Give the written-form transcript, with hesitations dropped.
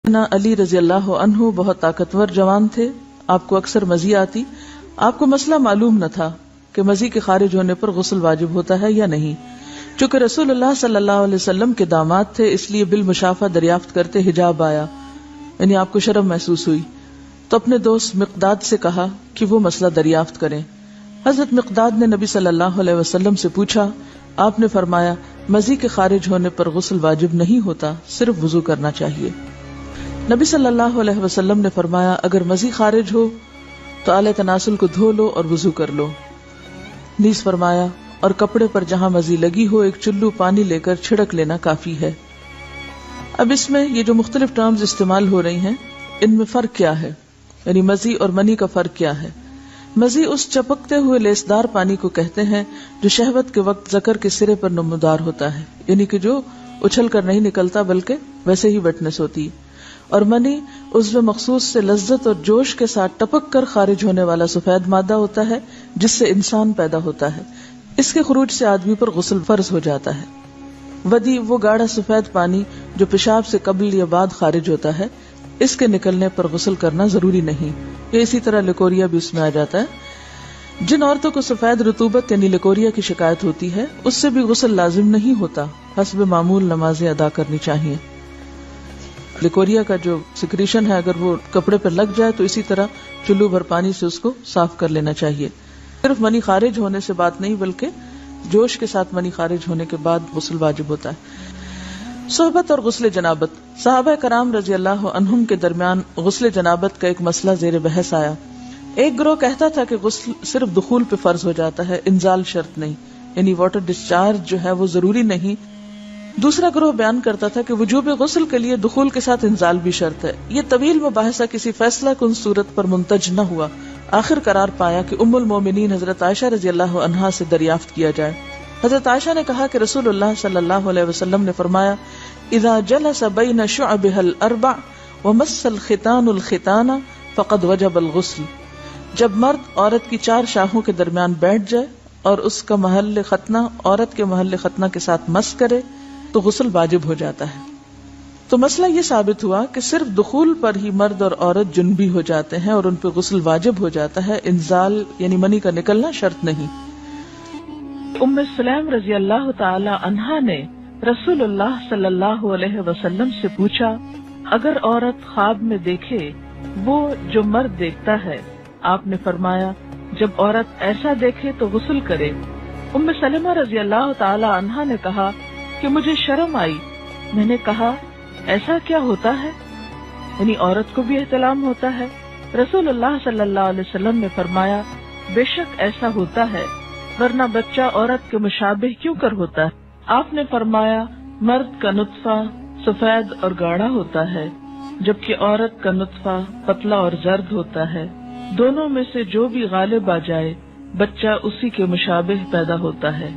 علی رضی اللہ عنہ بہت طاقتور جوان تھے، آپ کو اکثر مزی آتی. آپ کو مسئلہ معلوم نہ تھا کہ مزی کے خارج ہونے پر غسل واجب ہوتا ہے یا نہیں. چونکہ رسول اللہ صلی اللہ علیہ وسلم کے داماد تھے، اس لیے بالمشافہ دریافت کرتے حجاب آیا، یعنی آپ کو شرم محسوس ہوئی. تو اپنے دوست مقداد سے کہا کہ وہ مسئلہ دریافت کریں. حضرت مقداد نے نبی صلی اللہ علیہ وسلم سے پوچھا. آپ نے فرمایا مزی کے خارج ہونے پر غسل واجب نہیں ہوتا، صرف وضو کرنا چاہیے. نبی صلی اللہ علیہ وسلم نے فرمایا اگر مزی خارج ہو تو آلہ تناسل کو دھو لو اور وضو کر لو. نیز فرمایا اور کپڑے پر جہاں مزی لگی ہو ایک چلو پانی لے کر چھڑک لینا کافی ہے. اب اس میں یہ جو مختلف ٹرمز استعمال ہو رہی ہیں ان میں فرق کیا ہے، یعنی مزی اور منی کا فرق کیا ہے. مزی اس چپکتے ہوئے لیسدار پانی کو کہتے ہیں جو شہوت کے وقت ذکر کے سرے پر نمودار ہوتا ہے، یعنی کہ جو اچھل کر نہیں نکلتا بلکہ ویسے ہی ویٹنس ہوتی ہے. اور منی عضو مخصوص سے لذت اور جوش کے ساتھ ٹپک کر خارج ہونے والا سفید مادہ ہوتا ہے جس سے انسان پیدا ہوتا ہے. اس کے خروج سے آدمی پر غسل فرض ہو جاتا ہے. ودی وہ گاڑھا سفید پانی جو پیشاب سے قبل یا بعد خارج ہوتا ہے، اس کے نکلنے پر غسل کرنا ضروری نہیں. یہ اسی طرح لیکوریا بھی اس میں آ جاتا ہے. جن عورتوں کو سفید رطوبت یعنی لیکوریا کی شکایت ہوتی ہے اس سے بھی غسل لازم نہیں ہوتا، حسب معمول نمازیں ادا کرنی چاہیے. لیکوریا کا جو سیکریشن ہے اگر وہ کپڑے پر لگ جائے تو اسی طرح چلو بھر پانی سے اس کو صاف کر لینا چاہیے. صرف منی خارج ہونے سے بات نہیں بلکہ جوش کے ساتھ منی خارج ہونے کے بعد غسل واجب ہوتا ہے. صحبت اور غسل جنابت. صحابہ کرام رضی اللہ عنہم کے درمیان غسل جنابت کا ایک مسئلہ زیر بحث آیا. ایک گروہ کہتا تھا کہ غسل صرف دخول پہ فرض ہو جاتا ہے، انزال شرط نہیں، یعنی واٹر ڈسچارج جو ہے وہ ضروری نہیں. دوسرا گروہ بیان کرتا تھا کہ وجوب غسل کے لیے دخول کے ساتھ انزال بھی شرط ہے. یہ طویل مباحثہ کسی فیصلہ کن صورت پر منتج نہ ہوا. آخر قرار پایا کہ ام المومنین حضرت عائشہ رضی اللہ عنہا سے دریافت کیا جائے. حضرت عائشہ نے کہا کہ رسول اللہ صلی اللہ علیہ وسلم نے فرمایا اذا جلس بین شعبها الاربع ومس الختان الختان فقد وجب الغسل. جب مرد عورت کی 4 شاخوں کے درمیان بیٹھ جائے اور اس کا محل ختنہ عورت کے محل ختنہ کے ساتھ مس کرے تو غسل واجب ہو جاتا ہے. تو مسئلہ یہ ثابت ہوا کہ صرف دخول پر ہی مرد اور عورت جنبی ہو جاتے ہیں اور ان پہ غسل واجب ہو جاتا ہے، انزال یعنی منی کا نکلنا شرط نہیں. ام سلیم رضی اللہ تعالی عنہا نے رسول اللہ صلی اللہ علیہ وسلم سے پوچھا اگر عورت خواب میں دیکھے وہ جو مرد دیکھتا ہے، آپ نے فرمایا جب عورت ایسا دیکھے تو غسل کرے. ام سلمہ رضی اللہ تعالی عنہا نے کہا کہ مجھے شرم آئی. میں نے کہا ایسا کیا ہوتا ہے، یعنی عورت کو بھی احتلام ہوتا ہے؟ رسول اللہ صلی اللہ علیہ وسلم نے فرمایا بے شک ایسا ہوتا ہے، ورنہ بچہ عورت کے مشابہ کیوں کر ہوتا ہے؟ آپ نے فرمایا مرد کا نطفہ سفید اور گاڑھا ہوتا ہے جبکہ عورت کا نطفہ پتلا اور زرد ہوتا ہے. دونوں میں سے جو بھی غالب آ جائے بچہ اسی کے مشابہ پیدا ہوتا ہے.